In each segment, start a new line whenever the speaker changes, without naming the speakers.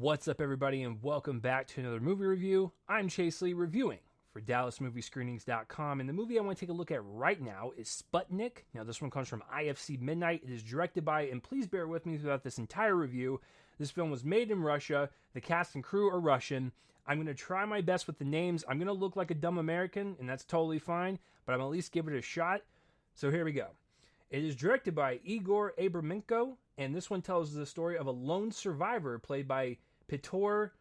What's up, everybody, and welcome back to another movie review. I'm Chase Lee, reviewing for DallasMovieScreenings.com, and the movie I want to take a look at right now is Sputnik. Now, this one comes from IFC Midnight. It is directed by, and please bear with me throughout this entire review, this film was made in Russia. The cast and crew are Russian. I'm going to try my best with the names. I'm going to look like a dumb American, and that's totally fine, but I'm at least give it a shot. So here we go. It is directed by Igor Abraменko, and this one tells the story of a lone survivor played by Piotr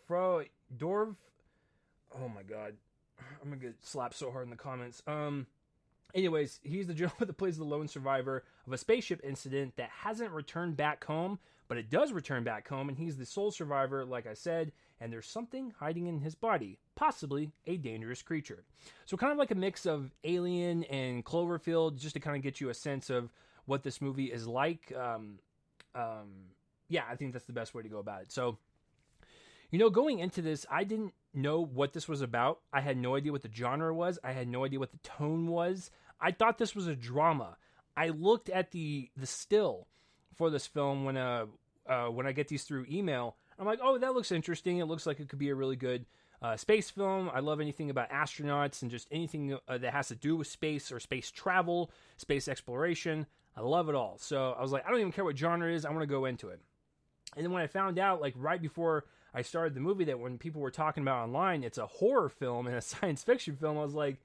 Frodorov. Oh my god. I'm going to get slapped so hard in the comments. Anyways, he's the gentleman that plays the lone survivor of a spaceship incident that hasn't returned back home, but it does return back home, and he's the sole survivor, like I said, and there's something hiding in his body, possibly a dangerous creature. So kind of like a mix of Alien and Cloverfield, just to kind of get you a sense of what this movie is like. Yeah, I think that's the best way to go about it. So, going into this, I didn't know what this was about. I had no idea what the genre was. I had no idea what the tone was. I thought this was a drama. I looked at the still for this film when I get these through email. I'm like, oh, that looks interesting. It looks like it could be a really good space film. I love anything about astronauts and just anything that has to do with space or space travel, space exploration. I love it all. So I was like, I don't even care what genre it is. I want to go into it. And then when I found out, like right before I started the movie, that when people were talking about online, it's a horror film and a science fiction film, I was like,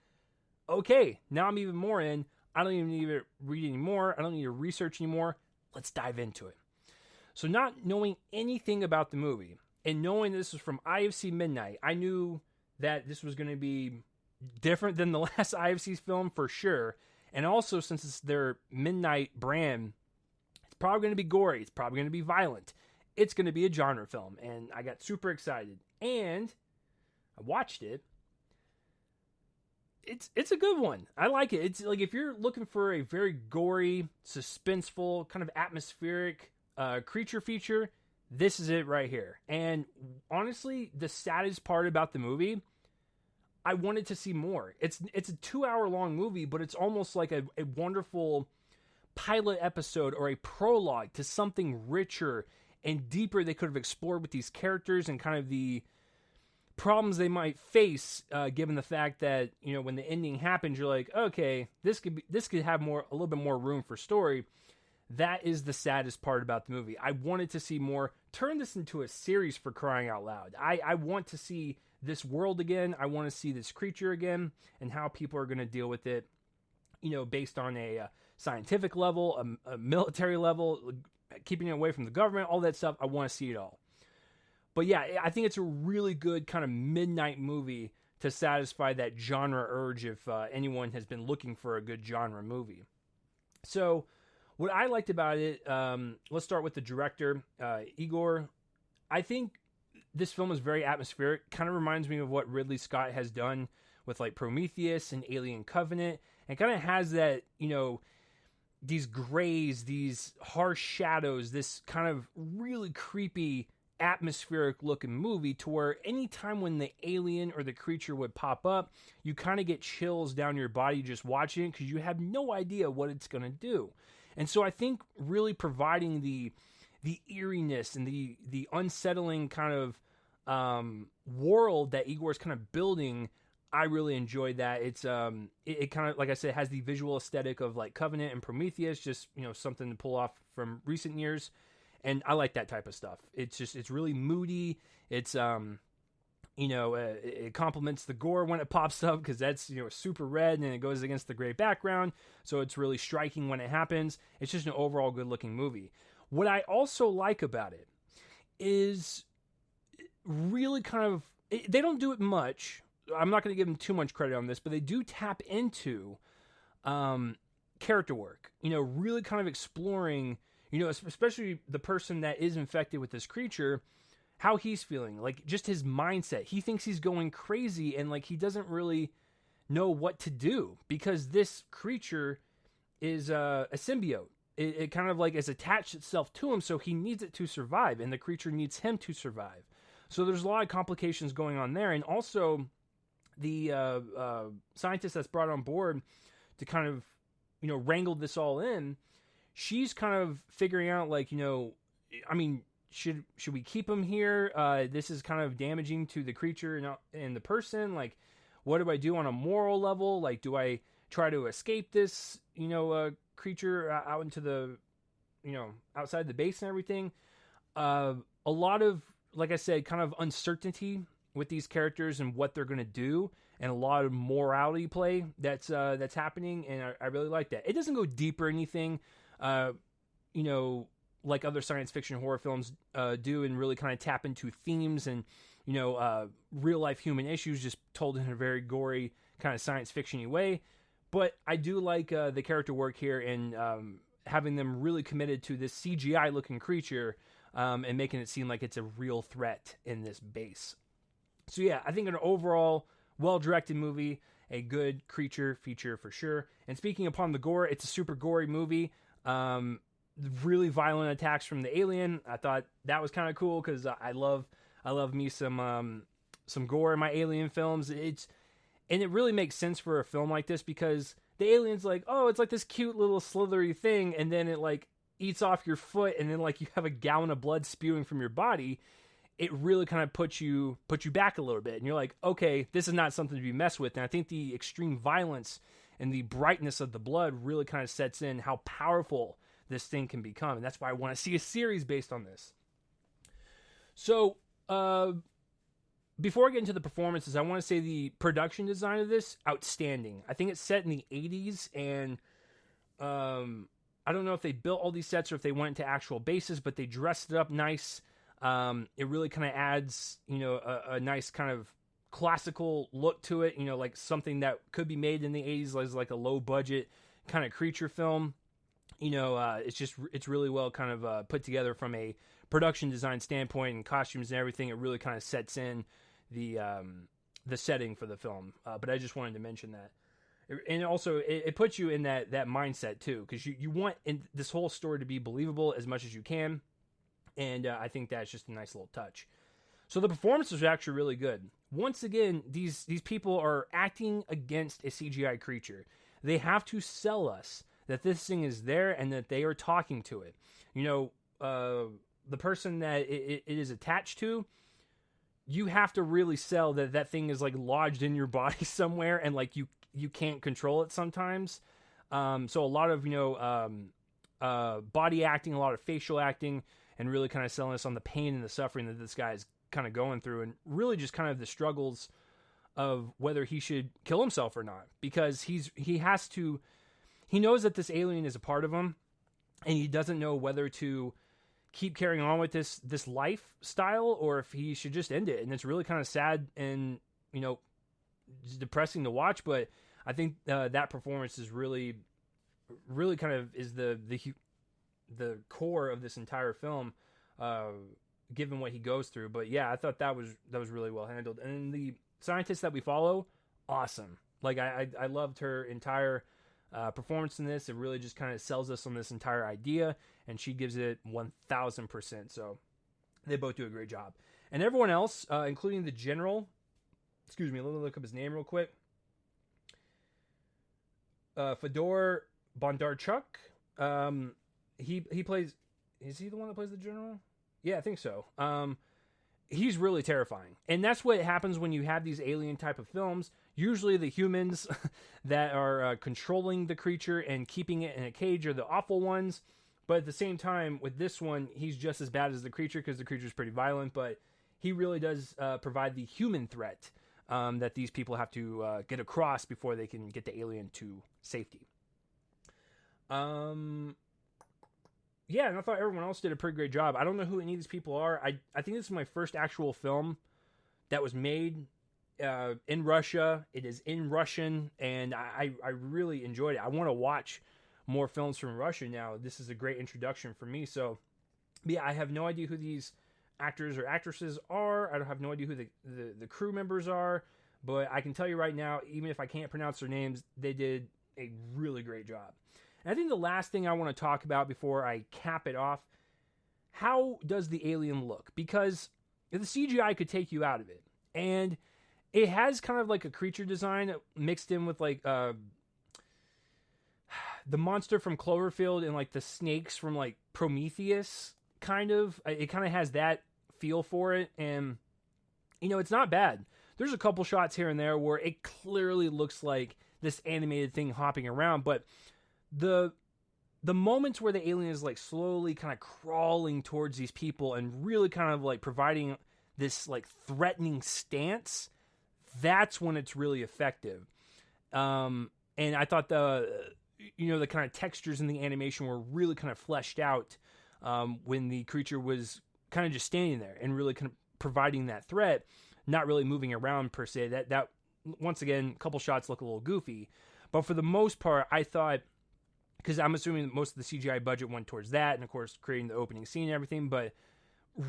okay, now I'm even more in. I don't even need to read anymore. I don't need to research anymore. Let's dive into it. So not knowing anything about the movie and knowing this was from IFC Midnight, I knew that this was going to be different than the last IFC's film for sure. And also, since it's their Midnight brand, it's probably going to be gory. It's probably going to be violent. It's going to be a genre film. And I got super excited. And I watched it. It's a good one. I like it. It's like if you're looking for a very gory, suspenseful, kind of atmospheric creature feature, this is it right here. And honestly, the saddest part about the movie, I wanted to see more. It's a 2-hour long movie, but it's almost like a wonderful pilot episode or a prologue to something richer and deeper they could have explored with these characters and kind of the problems they might face, given the fact that, when the ending happens, you're like, okay, this could have a little bit more room for story. That is the saddest part about the movie. I wanted to see more. Turn this into a series, for crying out loud. I want to see this world again. I want to see this creature again and how people are going to deal with it, based on a scientific level, a military level, keeping it away from the government, all that stuff. I want to see it all. But yeah, I think it's a really good kind of midnight movie to satisfy that genre urge if anyone has been looking for a good genre movie. So what I liked about it, let's start with the director, Igor. I think this film is very atmospheric. Kind of reminds me of what Ridley Scott has done with like Prometheus and Alien Covenant. And kind of has that, these grays, these harsh shadows, this kind of really creepy atmospheric looking movie to where anytime when the alien or the creature would pop up, you kind of get chills down your body just watching it because you have no idea what it's going to do. And so I think really providing the eeriness and the unsettling kind of world that Igor's kind of building, I really enjoyed that. It's it kind of, like I said, has the visual aesthetic of like Covenant and Prometheus, just something to pull off from recent years. And I like that type of stuff. It's really moody. It's it complements the gore when it pops up because that's super red and it goes against the gray background, so it's really striking when it happens. It's just an overall good looking movie. What I also like about it is really kind of, they don't do it much. I'm not going to give them too much credit on this, but they do tap into character work. Really kind of exploring, especially the person that is infected with this creature, how he's feeling, like just his mindset. He thinks he's going crazy and like he doesn't really know what to do because this creature is a symbiote. It kind of like has attached itself to him, so he needs it to survive, and the creature needs him to survive. So there's a lot of complications going on there, and also the scientist that's brought on board to kind of wrangle this all in. she's kind of figuring out, like, I mean, should we keep him here? This is kind of damaging to the creature and the person. Like, what do I do on a moral level? Like, do I try to escape this, creature out into the, outside the base and everything? A lot of, like I said, kind of uncertainty with these characters and what they're going to do, and a lot of morality play that's happening, and I really like that. It doesn't go deep or anything, like other science fiction horror films do, and really kind of tap into themes and, real life human issues, just told in a very gory kind of science fiction-y way. But I do like the character work here, and having them really committed to this CGI looking creature, and making it seem like it's a real threat in this base. So yeah, I think an overall well-directed movie, a good creature feature for sure. And speaking upon the gore, it's a super gory movie. Really violent attacks from the alien. I thought that was kind of cool, because I love me some gore in my alien films. And it really makes sense for a film like this, because the alien's like, oh, it's like this cute little slithery thing, and then it like eats off your foot, and then like you have a gallon of blood spewing from your body. It really kind of puts you back a little bit, and you're like, okay, this is not something to be messed with. And I think the extreme violence and the brightness of the blood really kind of sets in how powerful this thing can become, and that's why I want to see a series based on this. So, before I get into the performances, I want to say the production design of this, outstanding. I think it's set in the 80s, and I don't know if they built all these sets or if they went into actual bases, but they dressed it up nice. It really kind of adds, a nice kind of classical look to it, like something that could be made in the 80s as like a low budget kind of creature film. It's really well kind of put together from a production design standpoint, and costumes and everything. It really kind of sets in the setting for the film. But I just wanted to mention that. And also, it puts you in that mindset too, because you want this whole story to be believable as much as you can. And I think that's just a nice little touch. So the performances are actually really good. Once again, these people are acting against a CGI creature. They have to sell us that this thing is there and that they are talking to it. The person that it is attached to, you have to really sell that thing is like lodged in your body somewhere, and like you can't control it sometimes. So a lot of body acting, a lot of facial acting, and really kind of selling us on the pain and the suffering that this guy is kind of going through, and really just kind of the struggles of whether he should kill himself or not, because he knows that this alien is a part of him, and he doesn't know whether to keep carrying on with this lifestyle or if he should just end it. And it's really kind of sad and depressing to watch, but I think that performance is really kind of is the core of this entire film, given what he goes through. But yeah, I thought that was really well handled. And the scientist that we follow, awesome. Like I loved her entire performance in this. It really just kind of sells us on this entire idea, and she gives it 1000%. So they both do a great job. And everyone else, including the general, excuse me, let me look up his name real quick. Fedor Bondarchuk. He plays. Is he the one that plays the general? Yeah, I think so. He's really terrifying, and that's what happens when you have these alien type of films. Usually, the humans that are controlling the creature and keeping it in a cage are the awful ones. But at the same time, with this one, he's just as bad as the creature, because the creature is pretty violent. But he really does provide the human threat that these people have to get across before they can get the alien to safety. Yeah, and I thought everyone else did a pretty great job. I don't know who any of these people are. I think this is my first actual film that was made in Russia. It is in Russian, and I really enjoyed it. I want to watch more films from Russia now. This is a great introduction for me. So, yeah, I have no idea who these actors or actresses are. I have no idea who the crew members are. But I can tell you right now, even if I can't pronounce their names, they did a really great job. And I think the last thing I want to talk about before I cap it off, how does the alien look? Because the CGI could take you out of it. And it has kind of like a creature design mixed in with like the monster from Cloverfield and like the snakes from like Prometheus, kind of. It kind of has that feel for it, and it's not bad. There's a couple shots here and there where it clearly looks like this animated thing hopping around, but the moments where the alien is like slowly kind of crawling towards these people and really kind of like providing this like threatening stance, that's when it's really effective. And I thought the kind of textures in the animation were really kind of fleshed out when the creature was kind of just standing there and really kind of providing that threat, not really moving around per se. That once again, a couple shots look a little goofy, but for the most part, I thought, because I'm assuming that most of the CGI budget went towards that, and of course creating the opening scene and everything, but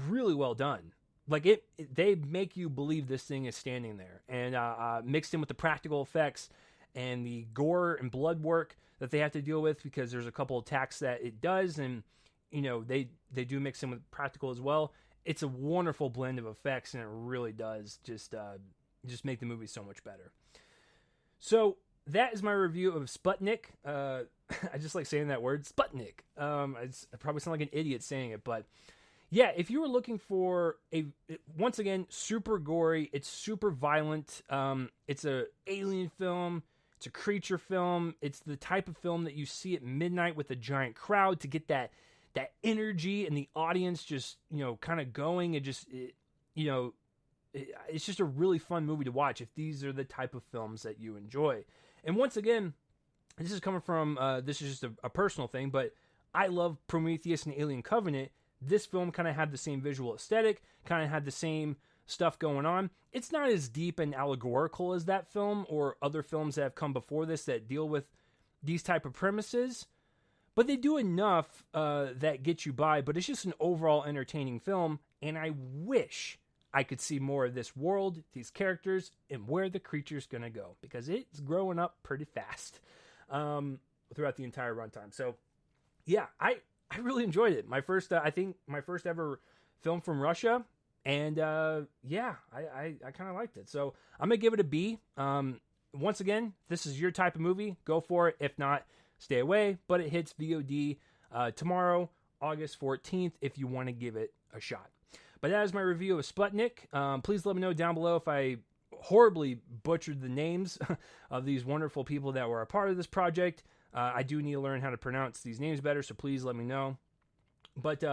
really well done. Like they make you believe this thing is standing there, and mixed in with the practical effects and the gore and blood work that they have to deal with, because there's a couple attacks that it does, and they do mix in with practical as well. It's a wonderful blend of effects, and it really does just make the movie so much better. So that is my review of Sputnik. I just like saying that word, Sputnik. I probably sound like an idiot saying it, but yeah, if you were looking for once again, super gory, it's super violent. It's a alien film. It's a creature film. It's the type of film that you see at midnight with a giant crowd to get that energy and the audience just, kind of going, and just, it's just a really fun movie to watch if these are the type of films that you enjoy. And once again, this is coming from, this is just a personal thing, but I love Prometheus and Alien Covenant. This film kind of had the same visual aesthetic, kind of had the same stuff going on. It's not as deep and allegorical as that film or other films that have come before this that deal with these type of premises, but they do enough that get you by. But it's just an overall entertaining film, and I wish I could see more of this world, these characters, and where the creature's going to go, because it's growing up pretty fast throughout the entire runtime. So, yeah, I really enjoyed it. My first, I think, my first ever film from Russia, and yeah, I kind of liked it. So I'm going to give it a B. Once again, if this is your type of movie, go for it. If not, stay away. But it hits VOD tomorrow, August 14th, if you want to give it a shot. But that is my review of Sputnik. Please let me know down below if I horribly butchered the names of these wonderful people that were a part of this project. I do need to learn how to pronounce these names better, so please let me know. But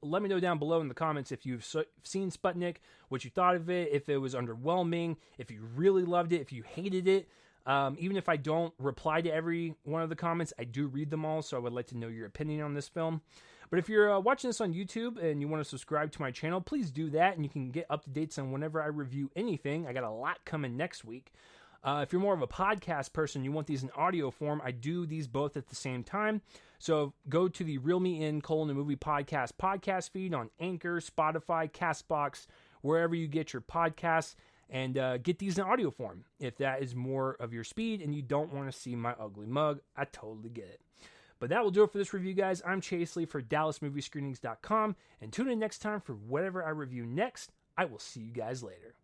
let me know down below in the comments if you've seen Sputnik, what you thought of it, if it was underwhelming, if you really loved it, if you hated it. Even if I don't reply to every one of the comments, I do read them all, so I would like to know your opinion on this film. But if you're watching this on YouTube and you want to subscribe to my channel, please do that, and you can get up-to-dates on whenever I review anything. I got a lot coming next week. If you're more of a podcast person, you want these in audio form, I do these both at the same time. So go to the Reel Me In: A Movie podcast feed on Anchor, Spotify, Castbox, wherever you get your podcasts, and get these in audio form. If that is more of your speed and you don't want to see my ugly mug, I totally get it. But that will do it for this review, guys. I'm Chase Lee for DallasMovieScreenings.com, and tune in next time for whatever I review next. I will see you guys later.